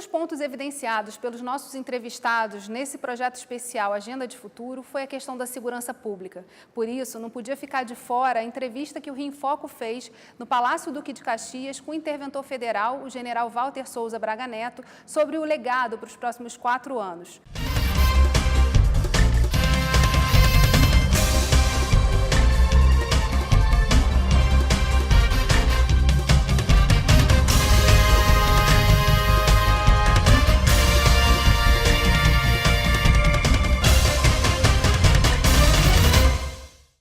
dos pontos evidenciados pelos nossos entrevistados nesse projeto especial Agenda de Futuro foi a questão da segurança pública. Por isso, não podia ficar de fora a entrevista que o Rio em Foco fez no Palácio Duque de Caxias com o interventor federal, o general Walter Souza Braga Neto, sobre o legado para os próximos 4 anos.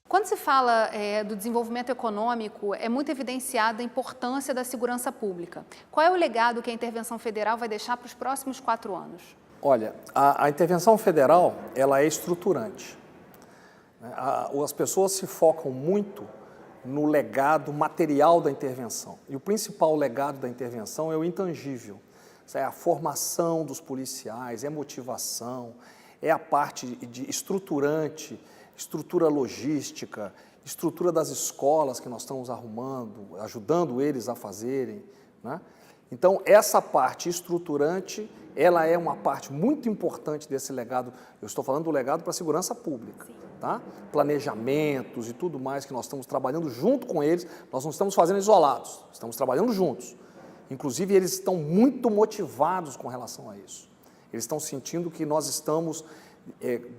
Quando se fala do desenvolvimento econômico, é muito evidenciada a importância da segurança pública. Qual é o legado que a intervenção federal vai deixar para os próximos 4 anos? Olha, a intervenção federal, ela é estruturante. As pessoas se focam muito no legado material da intervenção. E o principal legado da intervenção é o intangível. É a formação dos policiais, é a motivação, é a parte estruturante, estrutura logística, estrutura das escolas que nós estamos arrumando, ajudando eles a fazerem, né? Então, essa parte estruturante, ela é uma parte muito importante desse legado. Eu estou falando do legado para a segurança pública, tá? Planejamentos e tudo mais que nós estamos trabalhando junto com eles, nós não estamos fazendo isolados, estamos trabalhando juntos. Inclusive, eles estão muito motivados com relação a isso. Eles estão sentindo que nós estamos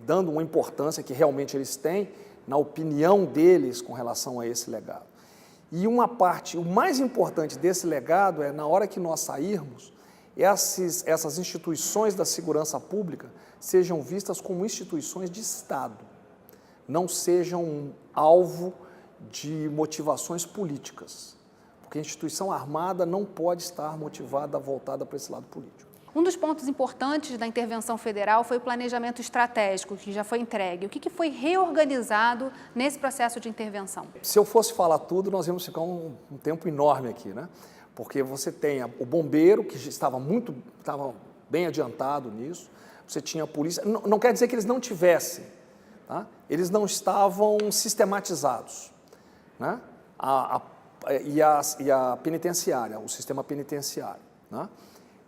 dando uma importância que realmente eles têm na opinião deles com relação a esse legado. E uma parte, o mais importante desse legado é, na hora que nós sairmos, essas instituições da segurança pública sejam vistas como instituições de Estado, não sejam alvo de motivações políticas, porque a instituição armada não pode estar motivada, voltada para esse lado político. Um dos pontos importantes da intervenção federal foi o planejamento estratégico, que já foi entregue. O que foi reorganizado nesse processo de intervenção? Se eu fosse falar tudo, nós íamos ficar um tempo enorme aqui, né? Porque você tem o bombeiro, que estava bem adiantado nisso, você tinha a polícia, não quer dizer que eles não tivessem, tá? Eles não estavam sistematizados, né? E a penitenciária, o sistema penitenciário, né?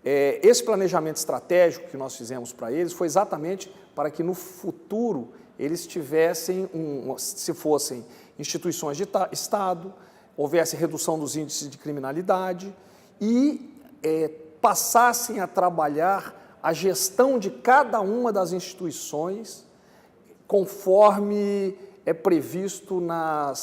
Esse planejamento estratégico que nós fizemos para eles foi exatamente para que no futuro eles tivessem, se fossem instituições de Estado, houvesse redução dos índices de criminalidade e passassem a trabalhar a gestão de cada uma das instituições conforme é previsto na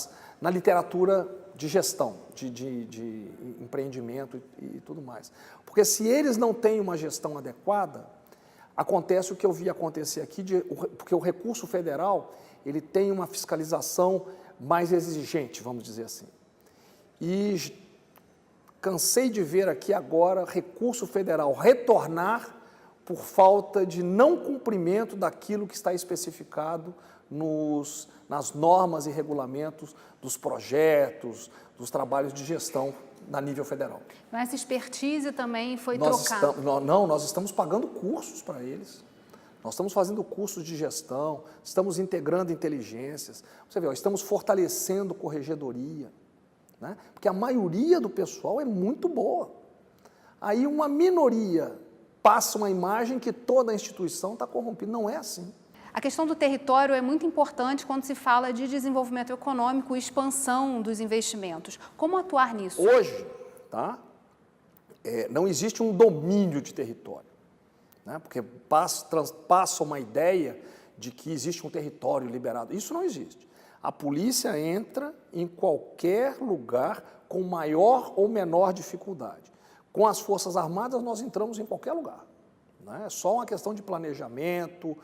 literatura de gestão, de empreendimento e tudo mais. Porque se eles não têm uma gestão adequada, acontece o que eu vi acontecer aqui, porque o recurso federal ele tem uma fiscalização mais exigente, vamos dizer assim. E cansei de ver aqui agora recurso federal retornar por falta de não cumprimento daquilo que está especificado nas normas e regulamentos dos projetos, dos trabalhos de gestão na nível federal. Mas essa expertise também foi trocada? Nós estamos pagando cursos para eles. Nós estamos fazendo cursos de gestão, estamos integrando inteligências. Você vê, estamos fortalecendo corregedoria, né? Porque a maioria do pessoal é muito boa. Aí uma minoria passa uma imagem que toda a instituição está corrompida. Não é assim. A questão do território é muito importante quando se fala de desenvolvimento econômico e expansão dos investimentos. Como atuar nisso? Hoje, tá? Não existe um domínio de território, né? Porque passa uma ideia de que existe um território liberado. Isso não existe. A polícia entra em qualquer lugar com maior ou menor dificuldade. Com as Forças Armadas, nós entramos em qualquer lugar, né? É só uma questão de planejamento,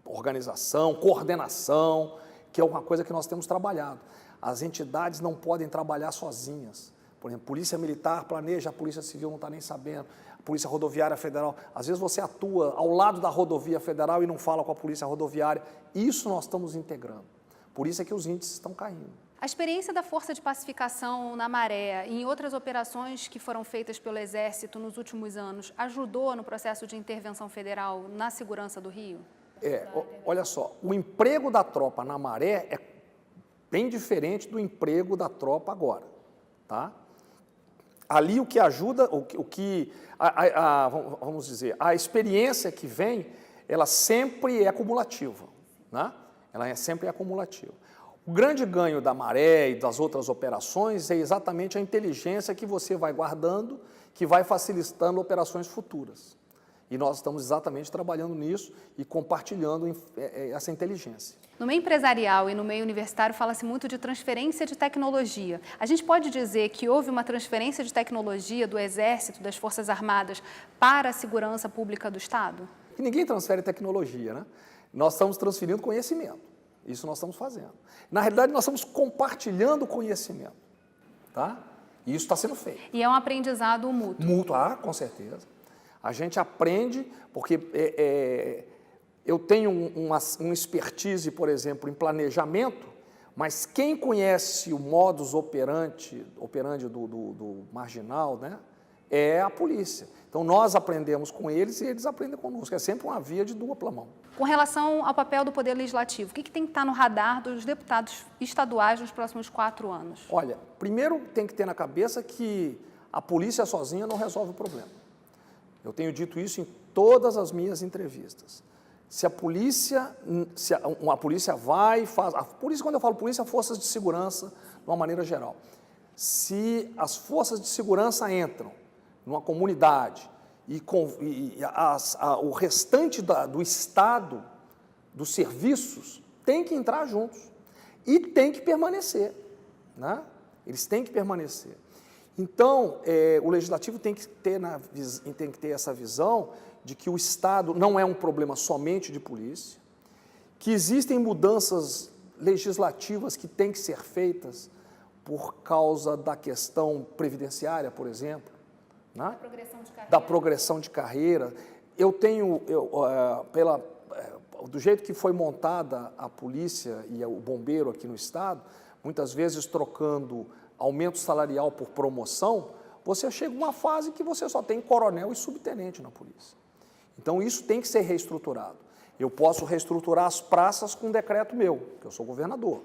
organização, coordenação, que é uma coisa que nós temos trabalhado. As entidades não podem trabalhar sozinhas. Por exemplo, Polícia Militar planeja, a Polícia Civil não está nem sabendo, a Polícia Rodoviária Federal. Às vezes você atua ao lado da rodovia federal e não fala com a Polícia Rodoviária. Isso nós estamos integrando. Por isso é que os índices estão caindo. A experiência da Força de Pacificação na Maré e em outras operações que foram feitas pelo Exército nos últimos anos ajudou no processo de intervenção federal na segurança do Rio? Olha só, o emprego da tropa na Maré é bem diferente do emprego da tropa agora, tá? Ali o que ajuda, vamos dizer, a experiência que vem, ela sempre é acumulativa, né? Ela sempre é acumulativa. O grande ganho da Maré e das outras operações é exatamente a inteligência que você vai guardando, que vai facilitando operações futuras. E nós estamos exatamente trabalhando nisso e compartilhando essa inteligência. No meio empresarial e no meio universitário fala-se muito de transferência de tecnologia. A gente pode dizer que houve uma transferência de tecnologia do Exército, das Forças Armadas, para a segurança pública do Estado? E ninguém transfere tecnologia, né? Nós estamos transferindo conhecimento. Isso nós estamos fazendo. Na realidade, nós estamos compartilhando conhecimento, tá? E isso está sendo feito. E é um aprendizado mútuo. Mútuo, com certeza. A gente aprende, porque eu tenho um expertise, por exemplo, em planejamento, mas quem conhece o modus operandi do marginal, né, é a polícia. Então, nós aprendemos com eles e eles aprendem conosco. É sempre uma via de dupla mão. Com relação ao papel do Poder Legislativo, o que tem que estar no radar dos deputados estaduais nos próximos 4 anos? Olha, primeiro tem que ter na cabeça que a polícia sozinha não resolve o problema. Eu tenho dito isso em todas as minhas entrevistas. Se a polícia vai e faz... A polícia, quando eu falo polícia, forças de segurança, de uma maneira geral. Se as forças de segurança entram numa comunidade e o restante do Estado, dos serviços, tem que entrar juntos e tem que permanecer, né? Eles têm que permanecer. Então, o Legislativo tem que ter essa visão de que o Estado não é um problema somente de polícia, que existem mudanças legislativas que têm que ser feitas por causa da questão previdenciária, por exemplo, né? Da progressão de carreira. Eu tenho, do jeito que foi montada a polícia e o bombeiro aqui no Estado, muitas vezes trocando aumento salarial por promoção, você chega a uma fase que você só tem coronel e subtenente na polícia. Então, isso tem que ser reestruturado. Eu posso reestruturar as praças com um decreto meu, que eu sou governador,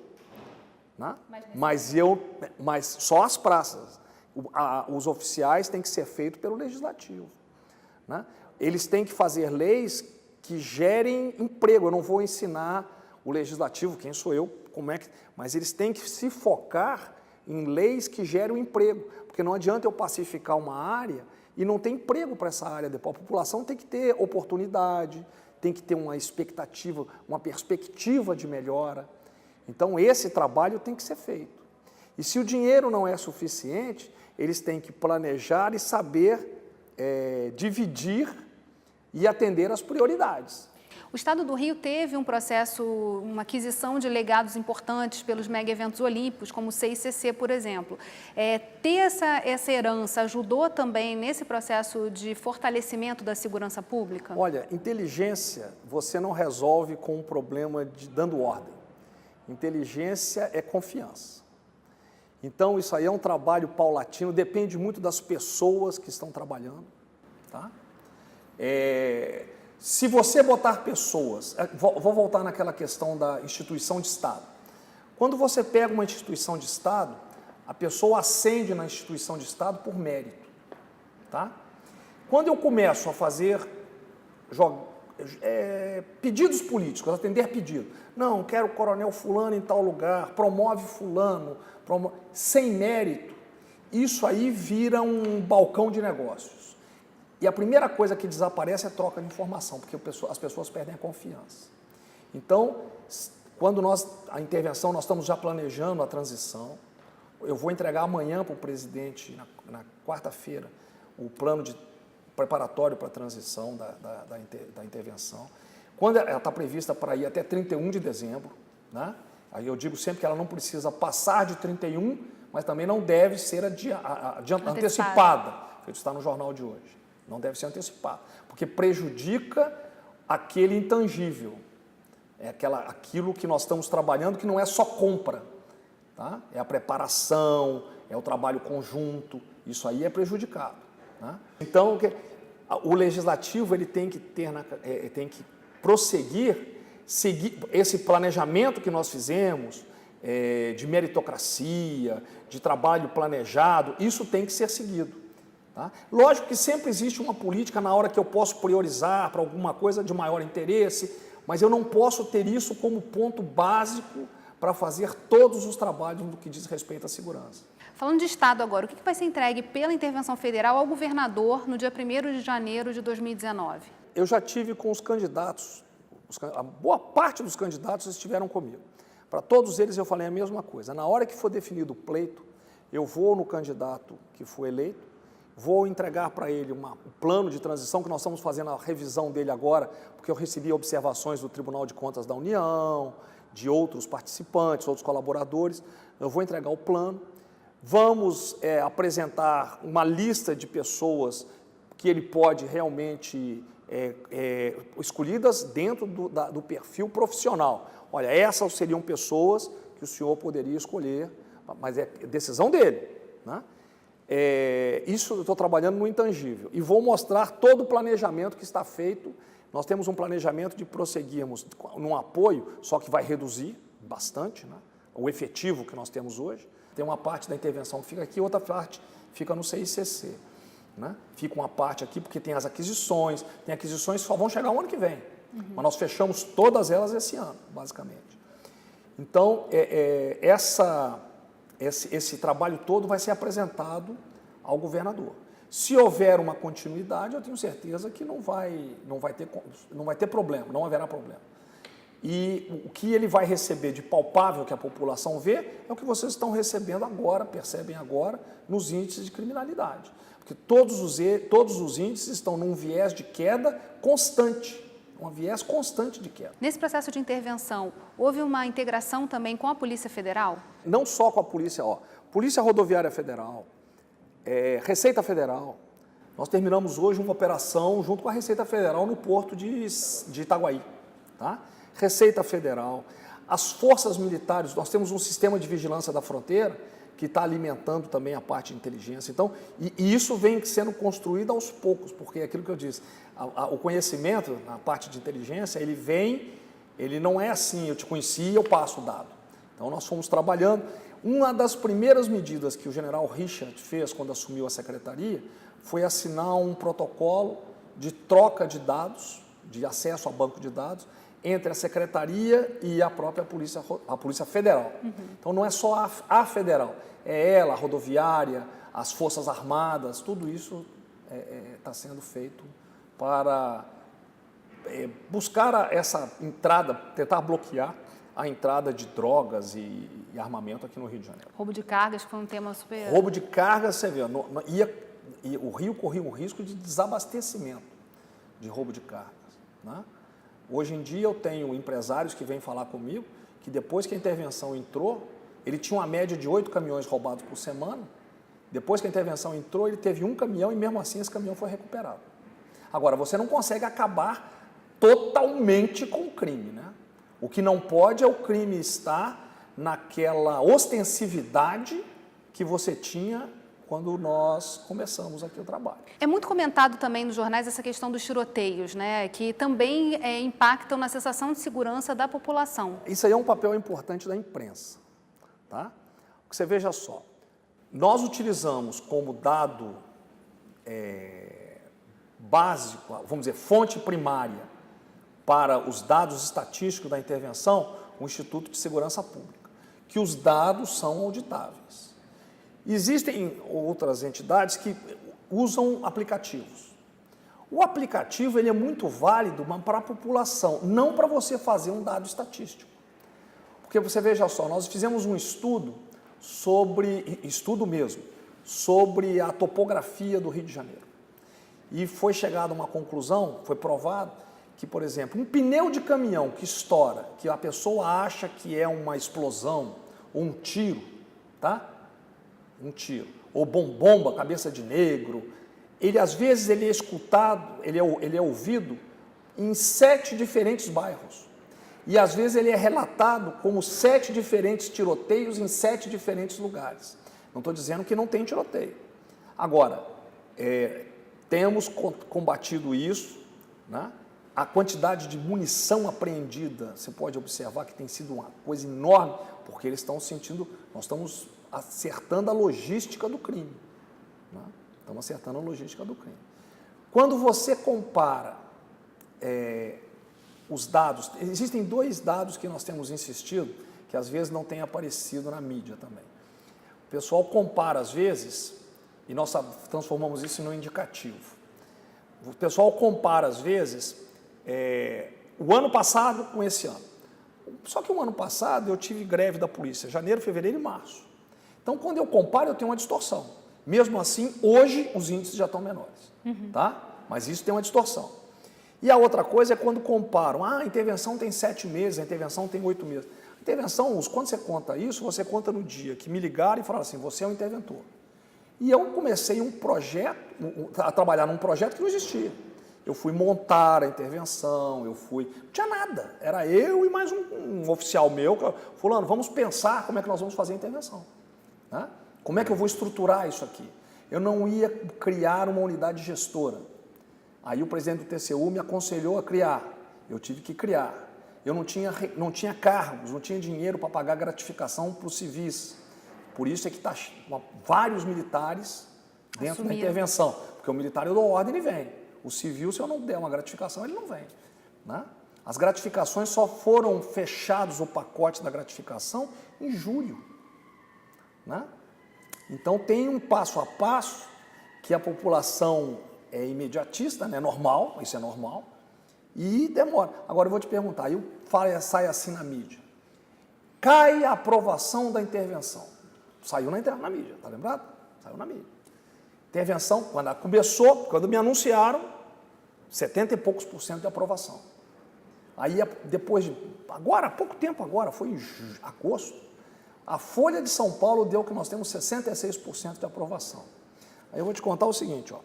né? Mas só as praças. Os oficiais têm que ser feitos pelo Legislativo, né? Eles têm que fazer leis que gerem emprego. Eu não vou ensinar o Legislativo, quem sou eu, mas eles têm que se focar em leis que gerem emprego, porque não adianta eu pacificar uma área e não ter emprego para essa área. A população tem que ter oportunidade, tem que ter uma expectativa, uma perspectiva de melhora. Então, esse trabalho tem que ser feito. E se o dinheiro não é suficiente, eles têm que planejar e saber dividir e atender às prioridades. O Estado do Rio teve um processo, uma aquisição de legados importantes pelos mega-eventos olímpicos, como o CICC, por exemplo. Ter essa herança ajudou também nesse processo de fortalecimento da segurança pública? Olha, inteligência você não resolve com um problema dando ordem. Inteligência é confiança. Então, isso aí é um trabalho paulatino, depende muito das pessoas que estão trabalhando, tá? Se você botar pessoas, vou voltar naquela questão da instituição de Estado. Quando você pega uma instituição de Estado, a pessoa ascende na instituição de Estado por mérito, tá? Quando eu começo a fazer pedidos políticos, atender pedido, não, quero o coronel fulano em tal lugar, promove fulano, sem mérito, isso aí vira um balcão de negócios. E a primeira coisa que desaparece é troca de informação, porque as pessoas perdem a confiança. Então, quando a intervenção, nós estamos já planejando a transição, eu vou entregar amanhã para o presidente, na quarta-feira, o plano preparatório para a transição da intervenção. Quando ela está prevista para ir até 31 de dezembro, né? Aí eu digo sempre que ela não precisa passar de 31, mas também não deve ser antecipada, feito está no jornal de hoje. Não deve ser antecipada, porque prejudica aquele intangível. É aquilo que nós estamos trabalhando, que não é só compra, tá? É a preparação, é o trabalho conjunto, isso aí é prejudicado, né? Então, o Legislativo ele tem que prosseguir, seguir esse planejamento que nós fizemos, de meritocracia, de trabalho planejado, isso tem que ser seguido. Tá? Lógico que sempre existe uma política na hora que eu posso priorizar para alguma coisa de maior interesse, mas eu não posso ter isso como ponto básico para fazer todos os trabalhos no que diz respeito à segurança. Falando de Estado agora, o que vai ser entregue pela intervenção federal ao governador no dia 1º de janeiro de 2019? Eu já tive com os candidatos, a boa parte dos candidatos estiveram comigo. Para todos eles eu falei a mesma coisa. Na hora que for definido o pleito, eu vou no candidato que foi eleito, vou entregar para ele um plano de transição, que nós estamos fazendo a revisão dele agora, porque eu recebi observações do Tribunal de Contas da União, de outros participantes, outros colaboradores. Eu vou entregar o plano. Vamos apresentar uma lista de pessoas que ele pode realmente escolhidas dentro do perfil profissional. Olha, essas seriam pessoas que o senhor poderia escolher, mas é decisão dele, né? Isso eu estou trabalhando no intangível e vou mostrar todo o planejamento que está feito. Nós temos um planejamento de prosseguirmos num apoio, só que vai reduzir bastante, né, o efetivo que nós temos hoje. Tem uma parte da intervenção que fica aqui, outra parte fica no CICC. Né? Fica uma parte aqui porque tem as aquisições, tem aquisições que só vão chegar o ano que vem. Mas nós fechamos todas elas esse ano, basicamente. Então, esse trabalho todo vai ser apresentado ao governador. Se houver uma continuidade, eu tenho certeza que não vai ter problema, não haverá problema. E o que ele vai receber de palpável que a população vê é o que vocês estão recebendo agora, percebem agora, nos índices de criminalidade. Porque todos os índices estão num viés de queda constante. Um viés constante de queda. Nesse processo de intervenção, houve uma integração também com a Polícia Federal? Não só com a Polícia, Polícia Rodoviária Federal, Receita Federal. Nós terminamos hoje uma operação junto com a Receita Federal no porto de Itaguaí. Tá? Receita Federal, as forças militares, nós temos um sistema de vigilância da fronteira que está alimentando também a parte de inteligência. Então, e isso vem sendo construído aos poucos, porque é aquilo que eu disse, o conhecimento na parte de inteligência, ele não é assim, eu te conheci e eu passo o dado. Então, nós fomos trabalhando. Uma das primeiras medidas que o general Richard fez quando assumiu a secretaria foi assinar um protocolo de troca de dados, de acesso a banco de dados, entre a Secretaria e a própria Polícia Federal. Então, não é só a Federal, é ela, a rodoviária, as Forças Armadas, tudo isso está sendo feito para buscar essa entrada, tentar bloquear a entrada de drogas e armamento aqui no Rio de Janeiro. Roubo de cargas, que foi um tema super... Roubo de cargas, você vê, o Rio corria um risco de desabastecimento de roubo de cargas, né? Hoje em dia eu tenho empresários que vêm falar comigo que depois que a intervenção entrou, ele tinha uma média de 8 caminhões roubados por semana. Depois que a intervenção entrou, ele teve um caminhão e mesmo assim esse caminhão foi recuperado. Agora, você não consegue acabar totalmente com o crime, né? O que não pode é o crime estar naquela ostensividade que você tinha quando nós começamos aqui o trabalho. É muito comentado também nos jornais essa questão dos tiroteios, né, que também impactam na sensação de segurança da população. Isso aí é um papel importante da imprensa, tá? Você veja só, nós utilizamos como dado básico, vamos dizer, fonte primária para os dados estatísticos da intervenção, o Instituto de Segurança Pública, que os dados são auditáveis. Existem outras entidades que usam aplicativos. O aplicativo ele é muito válido para a população, não para você fazer um dado estatístico. Porque você veja só, nós fizemos um estudo sobre a topografia do Rio de Janeiro. E foi chegado a uma conclusão, foi provado, que, por exemplo, um pneu de caminhão que estoura, que a pessoa acha que é uma explosão ou um tiro, tá? Um tiro, ou bomba, cabeça de negro, às vezes ele é escutado, ele é ouvido em 7 diferentes bairros. E às vezes ele é relatado como 7 diferentes tiroteios em 7 diferentes lugares. Não estou dizendo que não tem tiroteio. Agora, temos combatido isso, né? A quantidade de munição apreendida, você pode observar que tem sido uma coisa enorme, porque eles estão sentindo, nós estamos acertando a logística do crime. Né? Estamos acertando a logística do crime. Quando você compara os dados, existem 2 dados que nós temos insistido, que às vezes não têm aparecido na mídia também. O pessoal compara às vezes, e nós transformamos isso no indicativo. O pessoal compara às vezes o ano passado com esse ano. Só que o ano passado eu tive greve da polícia, janeiro, fevereiro e março. Então, quando eu comparo, eu tenho uma distorção. Mesmo assim, hoje os índices já estão menores, tá? Mas isso tem uma distorção. E a outra coisa é quando comparam, a intervenção tem 7 meses, a intervenção tem 8 meses. A intervenção, quando você conta isso, você conta no dia que me ligaram e falaram assim, você é um interventor. E eu comecei a trabalhar num projeto que não existia. Eu fui montar a intervenção, não tinha nada. Era eu e mais um oficial meu, fulano, vamos pensar como é que nós vamos fazer a intervenção. Né? Como é que eu vou estruturar isso aqui? Eu não ia criar uma unidade gestora. Aí o presidente do TCU me aconselhou a criar. Eu tive que criar. Eu não tinha cargos, não tinha dinheiro para pagar gratificação para os civis. Por isso é que está vários militares dentro da intervenção. Porque o militar eu dou ordem e ele vem. O civil, se eu não der uma gratificação, ele não vem. Né? As gratificações só foram fechados o pacote da gratificação em julho. Né? Então tem um passo a passo que a população é imediatista, né? Normal, isso é normal, e demora. Agora eu vou te perguntar, aí sai assim na mídia. Cai a aprovação da intervenção. Saiu na mídia, tá lembrado? Saiu na mídia. Intervenção, quando ela começou, quando me anunciaram, 70 e poucos % de aprovação. Aí depois agora, há pouco tempo agora, foi em agosto, a Folha de São Paulo deu que nós temos 66% de aprovação. Aí eu vou te contar o seguinte, ó.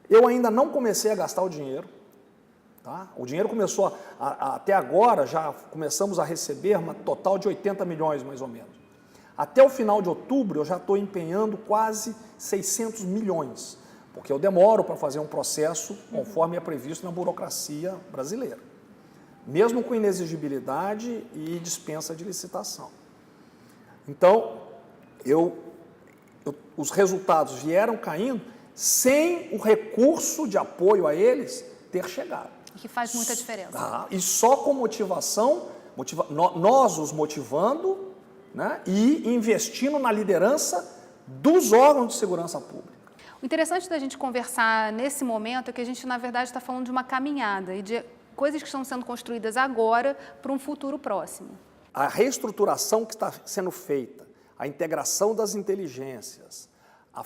Eu ainda não comecei a gastar o dinheiro, tá? O dinheiro começou, até agora, já começamos a receber uma total de 80 milhões, mais ou menos. Até o final de outubro, eu já estou empenhando quase 600 milhões, porque eu demoro para fazer um processo conforme é previsto na burocracia brasileira, mesmo com inexigibilidade e dispensa de licitação. Então, os resultados vieram caindo sem o recurso de apoio a eles ter chegado. Que faz muita diferença. E só com motivação, nós os motivando, né, e investindo na liderança dos órgãos de segurança pública. O interessante da gente conversar nesse momento é que a gente, na verdade, está falando de uma caminhada e de coisas que estão sendo construídas agora para um futuro próximo. A reestruturação que está sendo feita, a integração das inteligências,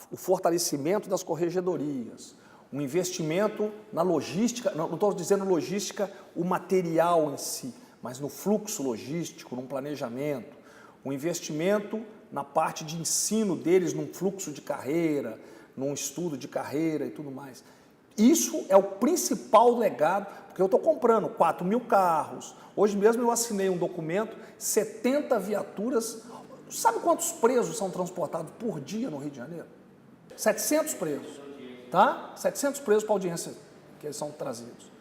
o fortalecimento das corregedorias, o investimento na logística, não estou dizendo logística, o material em si, mas no fluxo logístico, num planejamento, o investimento na parte de ensino deles, num fluxo de carreira, num estudo de carreira e tudo mais. Isso é o principal legado, porque eu estou comprando 4.000 carros. Hoje mesmo eu assinei um documento, 70 viaturas. Sabe quantos presos são transportados por dia no Rio de Janeiro? 700 presos, tá? 700 presos para audiência que eles são trazidos.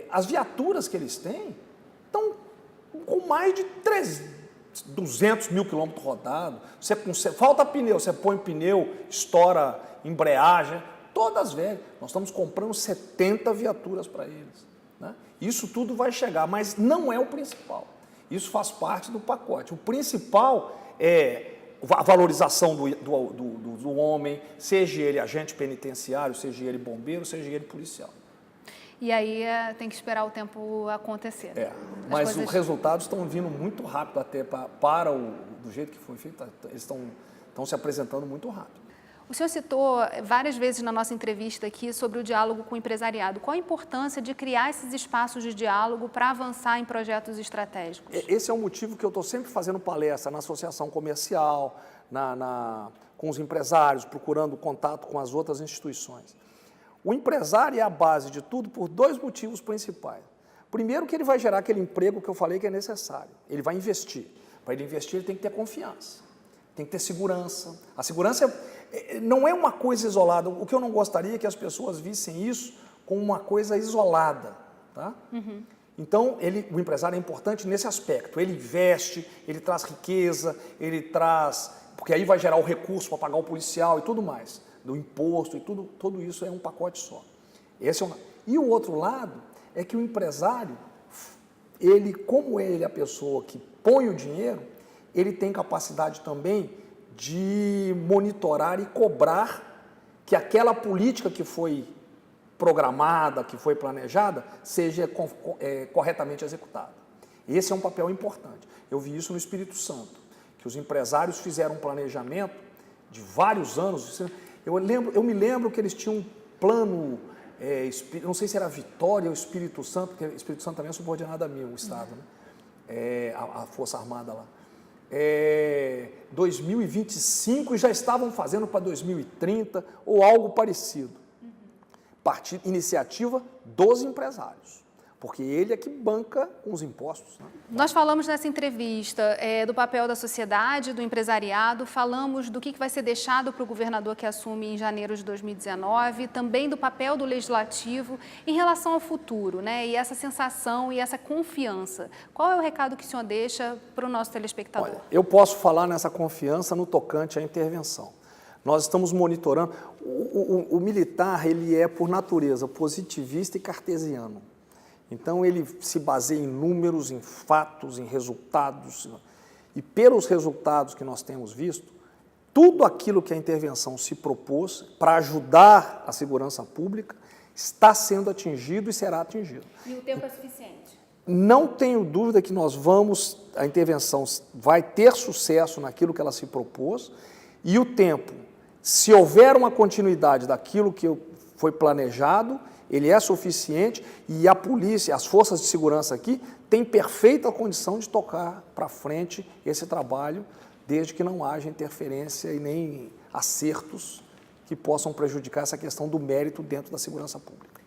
As viaturas que eles têm estão com mais de 200 mil quilômetros rodados. Falta pneu, você põe pneu, estoura embreagem, todas velhas. Nós estamos comprando 70 viaturas para eles. Né? Isso tudo vai chegar, mas não é o principal. Isso faz parte do pacote. O principal é a valorização do homem, seja ele agente penitenciário, seja ele bombeiro, seja ele policial. E aí tem que esperar o tempo acontecer. Mas os resultados estão vindo muito rápido até do jeito que foi feito, eles estão se apresentando muito rápido. O senhor citou várias vezes na nossa entrevista aqui sobre o diálogo com o empresariado. Qual a importância de criar esses espaços de diálogo para avançar em projetos estratégicos? Esse é o motivo que eu estou sempre fazendo palestra na associação comercial, com os empresários, procurando contato com as outras instituições. O empresário é a base de tudo por 2 motivos principais. Primeiro, que ele vai gerar aquele emprego que eu falei que é necessário. Ele vai investir. Para ele investir, ele tem que ter confiança, tem que ter segurança. A segurança não é uma coisa isolada. O que eu não gostaria é que as pessoas vissem isso como uma coisa isolada. Tá? Então, o empresário é importante nesse aspecto. Ele investe, ele traz riqueza, ele traz... Porque aí vai gerar o recurso para pagar o policial e tudo mais, do imposto e tudo isso é um pacote só. Esse é um... E o outro lado é que o empresário, como ele é a pessoa que põe o dinheiro, ele tem capacidade também de monitorar e cobrar que aquela política que foi programada, que foi planejada, seja corretamente executada. Esse é um papel importante. Eu vi isso no Espírito Santo, que os empresários fizeram um planejamento de vários anos. Eu me lembro que eles tinham um plano, não sei se era Vitória ou Espírito Santo, porque o Espírito Santo também é subordinado a mim, o Estado, né? A Força Armada lá. 2025 e já estavam fazendo para 2030 ou algo parecido. Iniciativa dos empresários, porque ele é que banca os impostos. Né? Nós falamos nessa entrevista do papel da sociedade, do empresariado, falamos do que vai ser deixado para o governador que assume em janeiro de 2019, também do papel do legislativo em relação ao futuro, né? E essa sensação e essa confiança. Qual é o recado que o senhor deixa para o nosso telespectador? Olha, eu posso falar nessa confiança no tocante à intervenção. Nós estamos monitorando. O militar, ele é, por natureza, positivista e cartesiano. Então, ele se baseia em números, em fatos, em resultados. E pelos resultados que nós temos visto, tudo aquilo que a intervenção se propôs para ajudar a segurança pública está sendo atingido e será atingido. E o tempo é suficiente? Não tenho dúvida que a intervenção vai ter sucesso naquilo que ela se propôs e o tempo, se houver uma continuidade daquilo que foi planejado, ele é suficiente e a polícia, as forças de segurança aqui, têm perfeita condição de tocar para frente esse trabalho, desde que não haja interferência e nem acertos que possam prejudicar essa questão do mérito dentro da segurança pública.